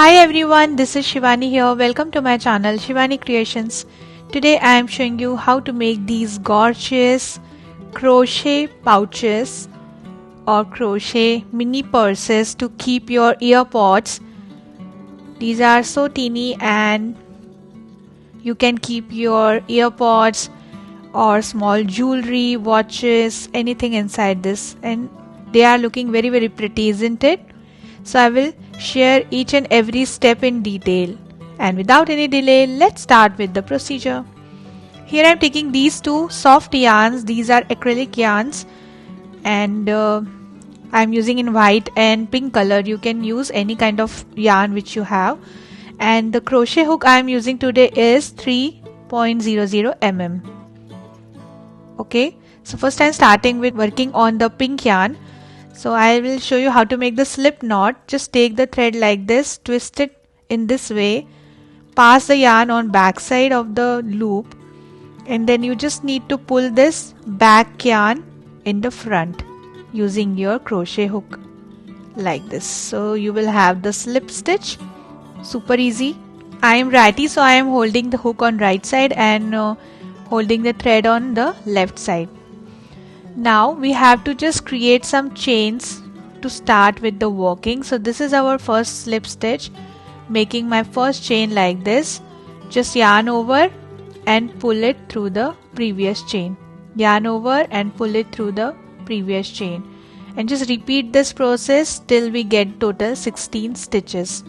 Hi everyone, this is Shivani here. Welcome to my channel Shivani Creations. Today I am showing you how to make these gorgeous crochet pouches or crochet mini purses to keep your EarPods. These are so teeny and you can keep your EarPods or small jewelry, watches, anything inside this, and they are looking very pretty, isn't it? So I will share each and every step in detail, and without any delay, let's start with the procedure. Here I am taking these two soft yarns. These are acrylic yarns, and I am using in white and pink color. You can use any kind of yarn which you have, and the crochet hook I am using today is 3.00 mm. Okay, so first I am starting with working on the pink yarn. So I will show you how to make the slip knot. Just take the thread like this, twist it in this way, pass the yarn on back side of the loop, and then you just need to pull this back yarn in the front using your crochet hook like this. So you will have the slip stitch. Super easy. I am righty, so I am holding the hook on right side and holding the thread on the left side. Now we have to just create some chains to start with the working. So this is our first slip stitch. Making my first chain like this. Just yarn over and pull it through the previous chain. Yarn over and pull it through the previous chain. And just repeat this process till we get total 16 stitches.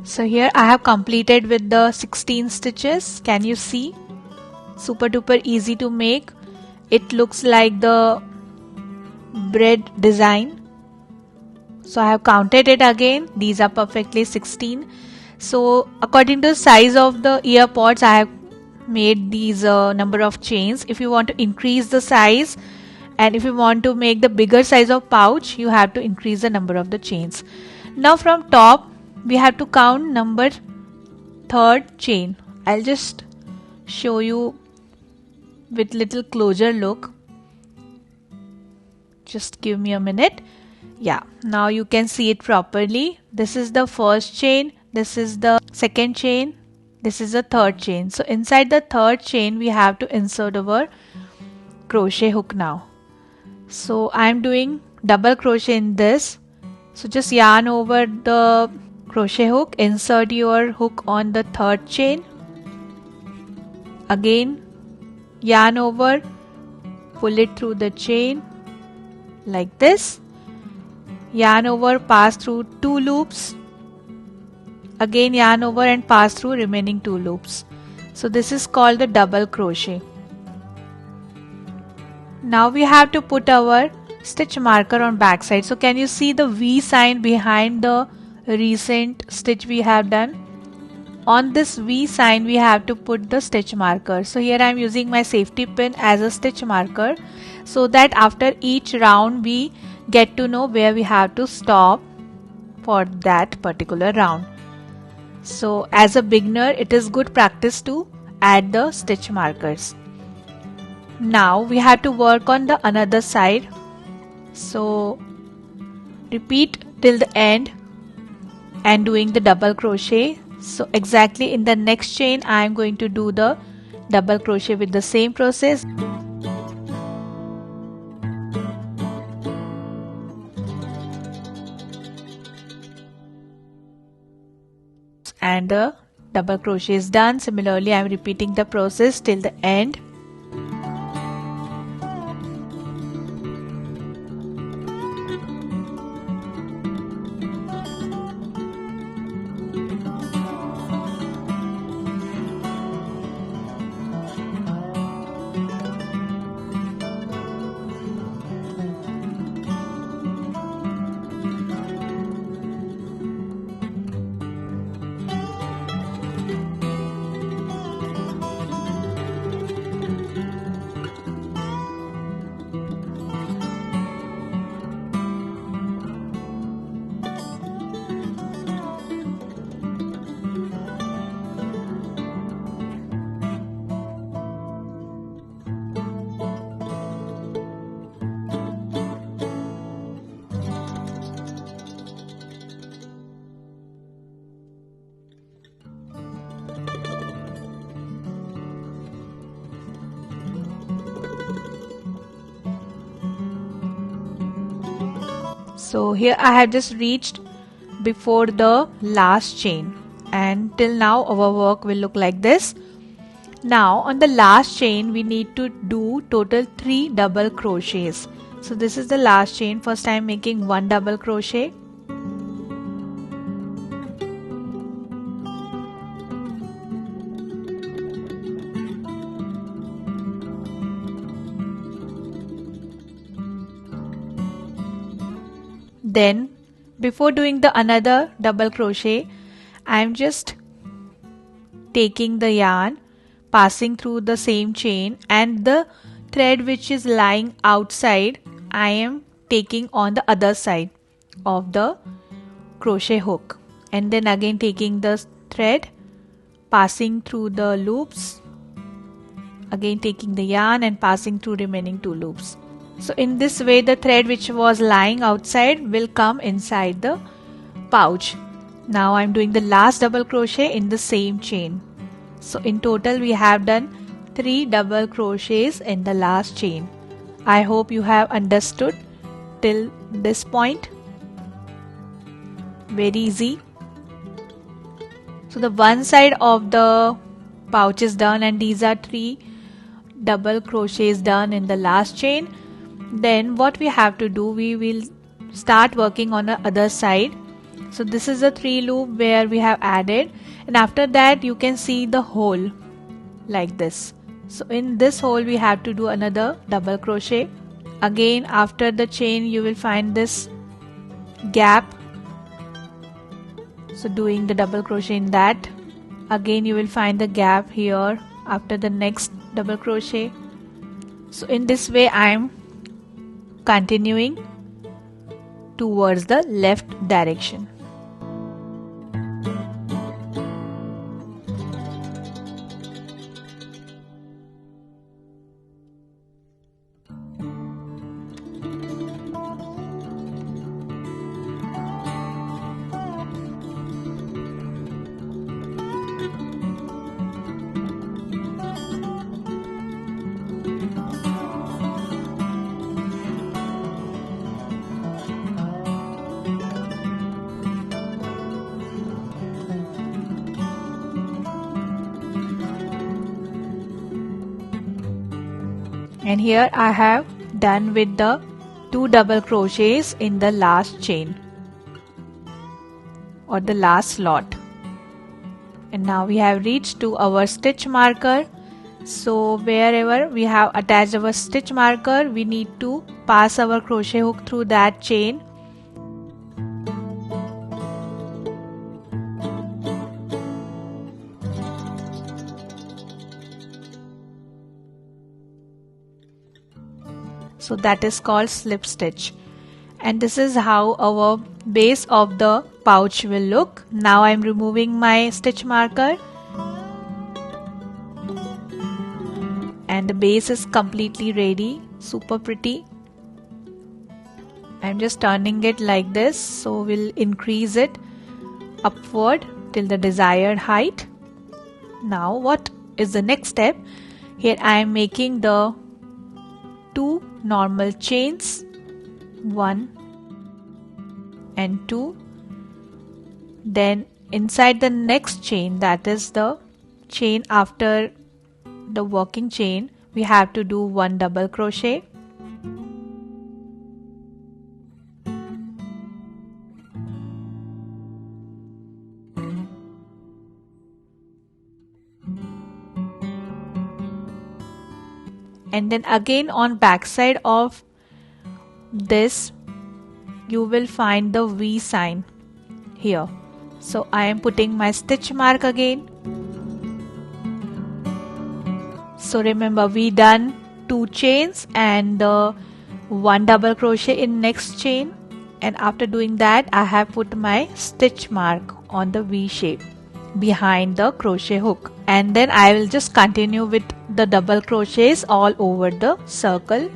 So here I have completed with the 16 stitches. Can you see? Super duper easy to make. It looks like the bread design. So I have counted it again. These are perfectly 16. So according to the size of the EarPods, I have made these number of chains. If you want to increase the size and if you want to make the bigger size of pouch, you have to increase the number of the chains. Now from top, we have to count number third chain. I'll just show you with little closer look. Just give me a minute. Yeah, now you can see it properly. This is the first chain. This is the second chain. This is the third chain. So inside the third chain, we have to insert our crochet hook now. So I'm doing double crochet in this. So just yarn over the crochet hook, insert your hook on the third chain, again yarn over, pull it through the chain like this, yarn over, pass through 2 loops, again yarn over and pass through remaining 2 loops. So this is called the double crochet. Now we have to put our stitch marker on back side. So can you see the V sign behind the recent stitch we have done? On this V sign we have to put the stitch marker. So here I am using my safety pin as a stitch marker so that after each round we get to know where we have to stop for that particular round. So as a beginner, it is good practice to add the stitch markers. Now we have to work on the another side. So repeat till the end and doing the double crochet. So exactly in the next chain I am going to do the double crochet with the same process. And the double crochet is done. Similarly I am repeating the process till the end. So here I have just reached before the last chain, and till now our work will look like this. Now on the last chain we need to do total 3 double crochets. So this is the last chain. First I am making 1 double crochet. Then before doing the another double crochet, I am just taking the yarn, passing through the same chain, and the thread which is lying outside I am taking on the other side of the crochet hook, and then again taking the thread, passing through the loops, again taking the yarn and passing through remaining 2 loops. So in this way the thread which was lying outside will come inside the pouch. Now I'm doing the last double crochet in the same chain. So in total we have done 3 double crochets in the last chain. I hope you have understood till this point. Very easy. So the one side of the pouch is done, and these are 3 double crochets done in the last chain. Then what we have to do, we will start working on the other side. So this is a 3 loop where we have added, and after that you can see the hole like this. So in this hole we have to do another double crochet. Again after the chain you will find this gap. So doing the double crochet in that, again you will find the gap here after the next double crochet. So in this way I am continuing towards the left direction. And here I have done with the 2 double crochets in the last chain or the last slot. And now we have reached to our stitch marker. So wherever we have attached our stitch marker, we need to pass our crochet hook through that chain. So that is called slip stitch, and this is how our base of the pouch will look. Now I am removing my stitch marker, and the base is completely ready. Super pretty. I am just turning it like this, so we'll increase it upward till the desired height. Now what is the next step? Here I am making the 2 normal chains, 1 and 2. Then inside the next chain, that is the chain after the working chain, we have to do 1 double crochet. And then again on back side of this you will find the V sign here. So I am putting my stitch mark again. So remember we done 2 chains and 1 double crochet in next chain, and after doing that I have put my stitch mark on the V shape behind the crochet hook, and then I will just continue with the double crochets all over the circle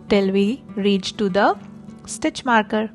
till we reach to the stitch marker.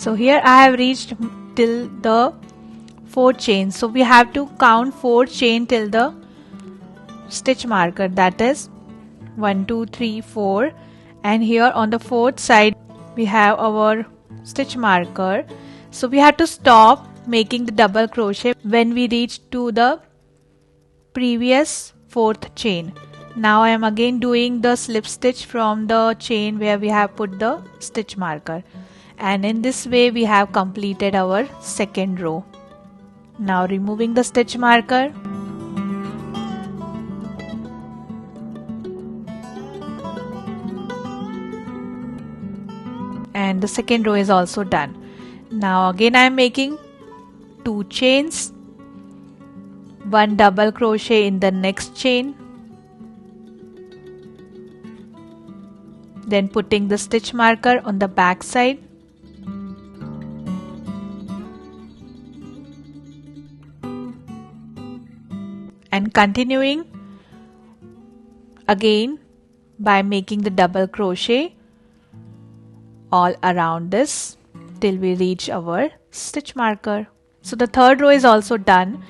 So here I have reached till the 4 chains. So we have to count 4 chain till the stitch marker, that is 1 2 3 4, and here on the 4th side we have our stitch marker. So we have to stop making the double crochet when we reach to the previous 4th chain. Now I am again doing the slip stitch from the chain where we have put the stitch marker, and in this way we have completed our second row. Now removing the stitch marker, and the second row is also done. Now again I am making 2 chains, 1 double crochet in the next chain, then putting the stitch marker on the back side, and continuing again by making the double crochet all around this till we reach our stitch marker. So the third row is also done.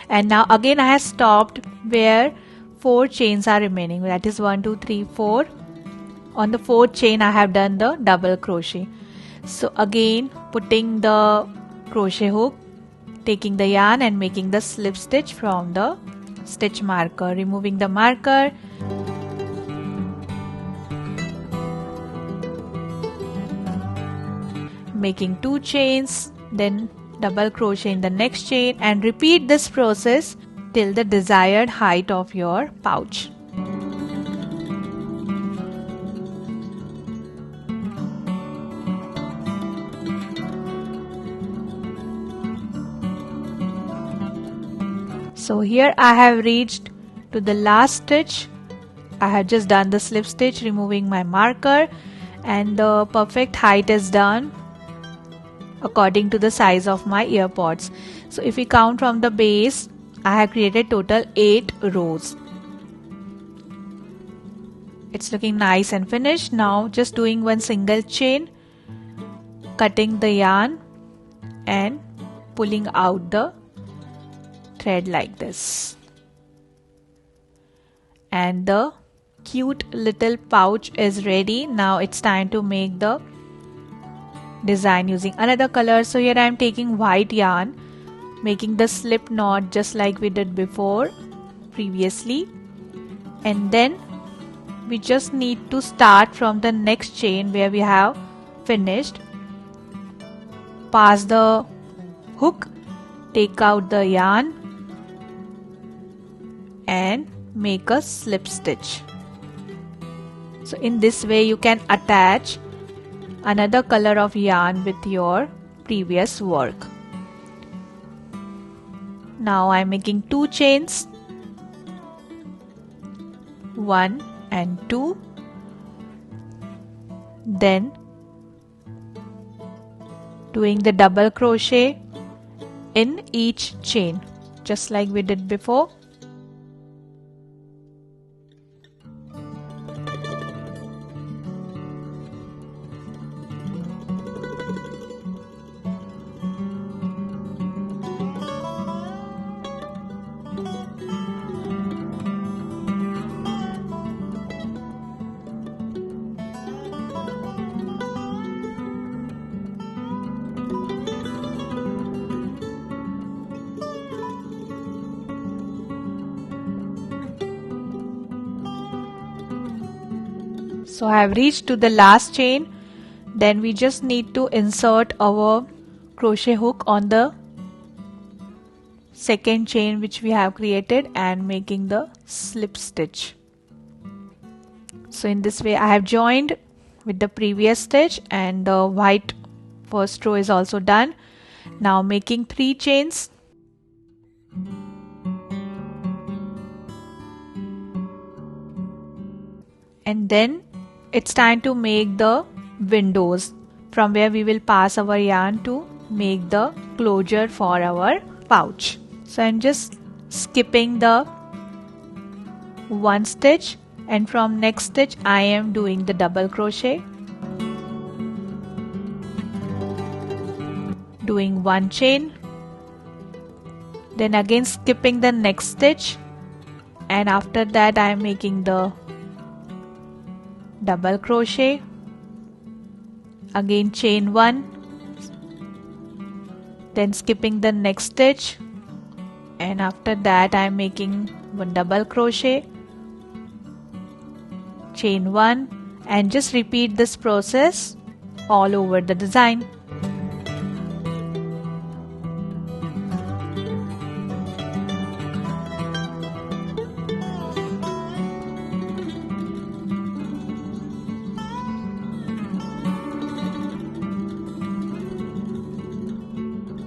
And now again I have stopped where 4 chains are remaining, that is 1 2 3 4. On the 4th chain I have done the double crochet. So again putting the crochet hook, taking the yarn and making the slip stitch from the stitch marker, removing the marker, making 2 chains, then double crochet in the next chain, and repeat this process till the desired height of your pouch. So here I have reached to the last stitch. I have just done the slip stitch, removing my marker, and the perfect height is done according to the size of my EarPods. So if we count from the base, I have created total 8 rows. It's looking nice and finished. Now just doing one single chain, cutting the yarn and pulling out the thread like this, and the cute little pouch is ready. Now it's time to make the design using another color. So here I am taking white yarn, making the slip knot just like we did before previously, and then we just need to start from the next chain where we have finished, pass the hook, take out the yarn and make a slip stitch. So in this way you can attach another color of yarn with your previous work. Now I am making 2 chains, 1 and 2, then doing the double crochet in each chain just like we did before. So I have reached to the last chain. Then we just need to insert our crochet hook on the second chain which we have created and making the slip stitch. So in this way I have joined with the previous stitch, and the white first row is also done. Now making 3 chains. And then it's time to make the windows from where we will pass our yarn to make the closure for our pouch. So I'm just skipping the 1 stitch and from next stitch I am doing the double crochet, doing 1 chain, then again skipping the next stitch, and after that I am making the double crochet, again chain 1, then skipping the next stitch, and after that I am making 1 double crochet, chain 1, and just repeat this process all over the design.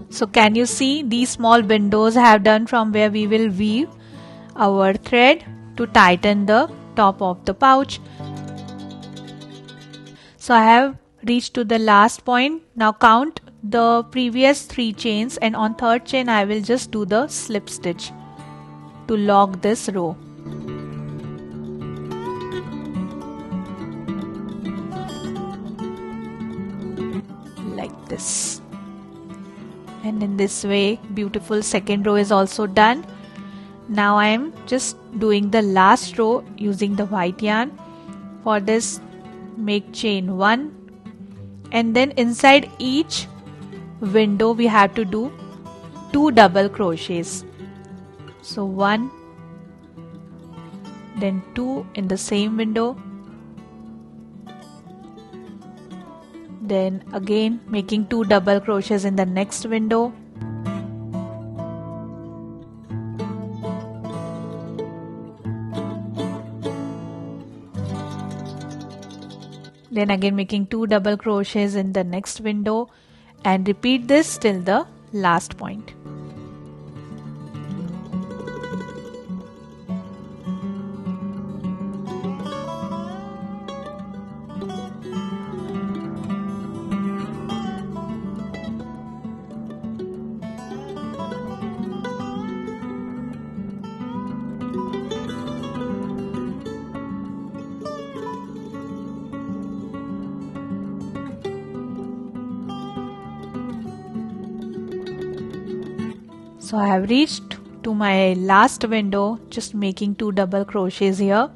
So can you see these small windows I have done from where we will weave our thread to tighten the top of the pouch. So I have reached to the last point. Now count the previous 3 chains, and on 3rd chain I will just do the slip stitch to lock this row. Like this. And in this way, beautiful 2nd row is also done. Now I am just doing the last row using the white yarn. For this, make chain 1, and then inside each window we have to do 2 double crochets. So 1, then 2 in the same window, then again making 2 double crochets in the next window, then again making 2 double crochets in the next window, and repeat this till the last point. So I have reached to my last window, just making 2 double crochets here,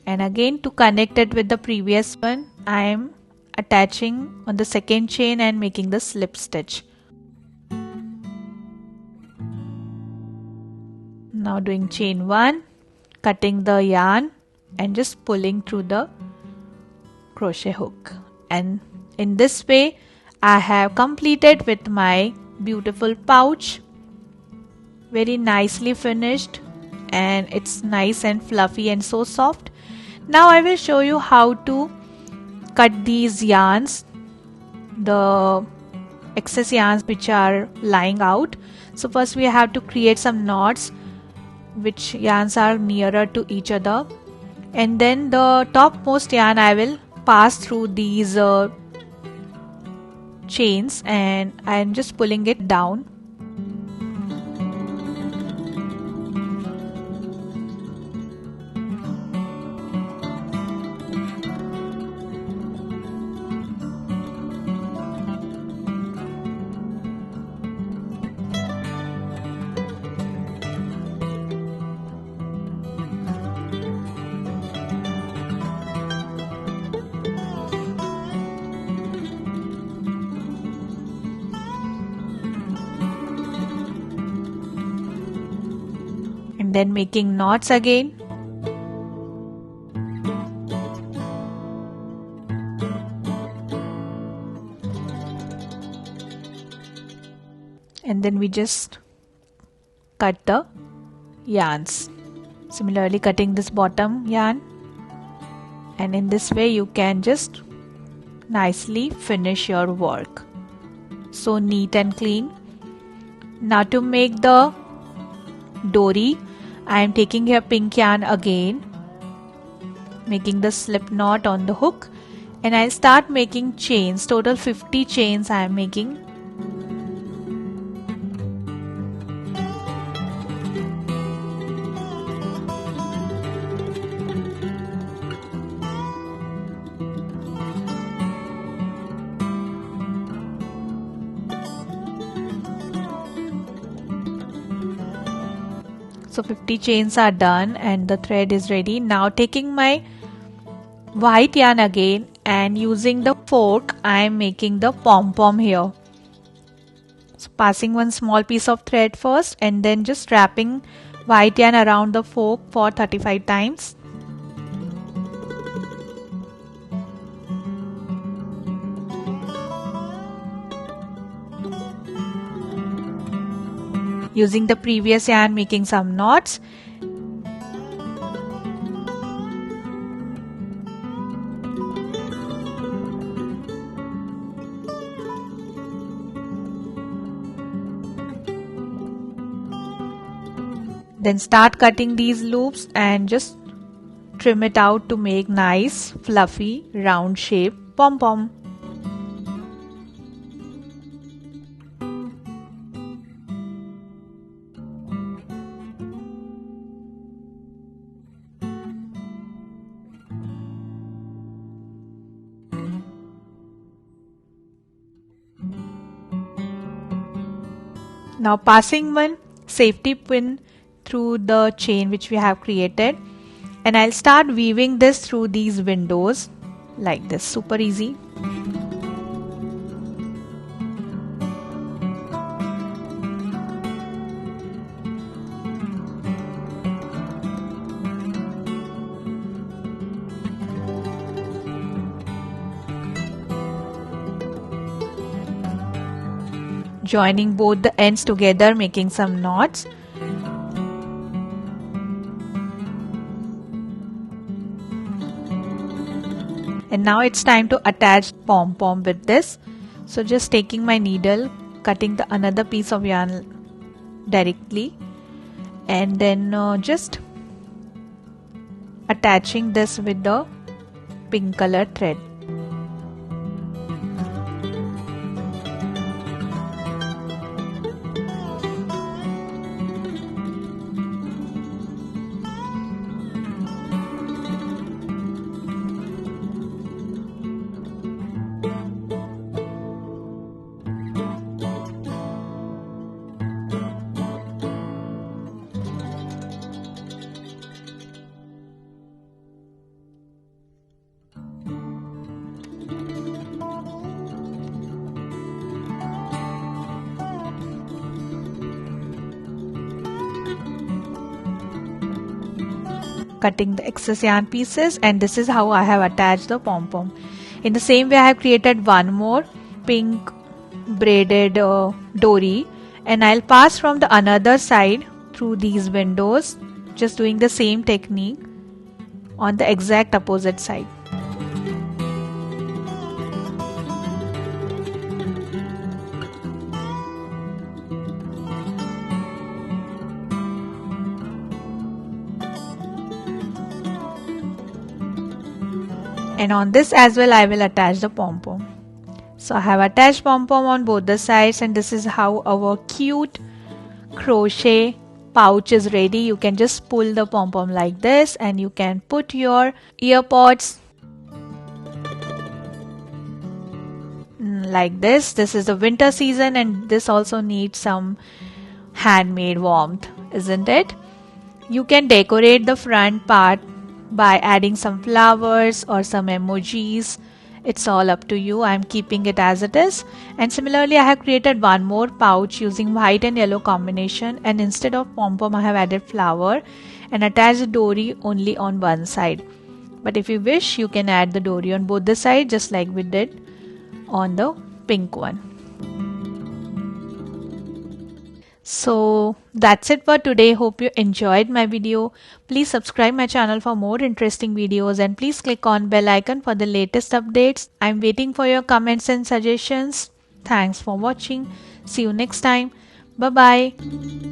and again to connect it with the previous one I am attaching on the 2nd chain and making the slip stitch. Now doing chain 1, cutting the yarn and just pulling through the crochet hook, and in this way I have completed with my beautiful pouch, very nicely finished, and it's nice and fluffy and so soft. Now I will show you how to cut these yarns, the excess yarns which are lying out. So first we have to create some knots which yarns are nearer to each other, and then the topmost yarn I will pass through these chains, and I am just pulling it down. Then making knots again, and then we just cut the yarns, similarly cutting this bottom yarn, and in this way you can just nicely finish your work. So neat and clean. Now to make the dory, I am taking here pink yarn again, making the slip knot on the hook, and I'll start making chains. Total 50 chains I am making. So 50 chains are done and the thread is ready. Now taking my white yarn again and using the fork, I am making the pom-pom here. So passing one small piece of thread first and then just wrapping white yarn around the fork for 35 times. Using the previous yarn, making some knots. Then start cutting these loops and just trim it out to make nice fluffy round shape pom-pom. Now passing one safety pin through the chain which we have created, and I'll start weaving this through these windows like this. Super easy. Joining both the ends together, making some knots. And now it's time to attach pom-pom with this. So just taking my needle, cutting the another piece of yarn directly, and then just attaching this with the pink color thread. Cutting the excess yarn pieces, and this is how I have attached the pom-pom. In the same way, I have created one more pink braided dory, and I'll pass from the another side through these windows, just doing the same technique on the exact opposite side. And on this as well, I will attach the pom-pom. So I have attached pom-pom on both the sides, and this is how our cute crochet pouch is ready. You can just pull the pom-pom like this, and you can put your EarPods like this. This is the winter season, and this also needs some handmade warmth, isn't it? You can decorate the front part by adding some flowers or some emojis. It's all up to you. I'm keeping it as it is. And similarly, I have created one more pouch using white and yellow combination, and instead of pom-pom I have added flower and attached the dory only on one side. But if you wish, you can add the dory on both the sides, just like we did on the pink one. So that's it for today. Hope you enjoyed my video. Please subscribe my channel for more interesting videos, and please click on bell icon for the latest updates. I'm waiting for your comments and suggestions. Thanks for watching. See you next time. Bye bye.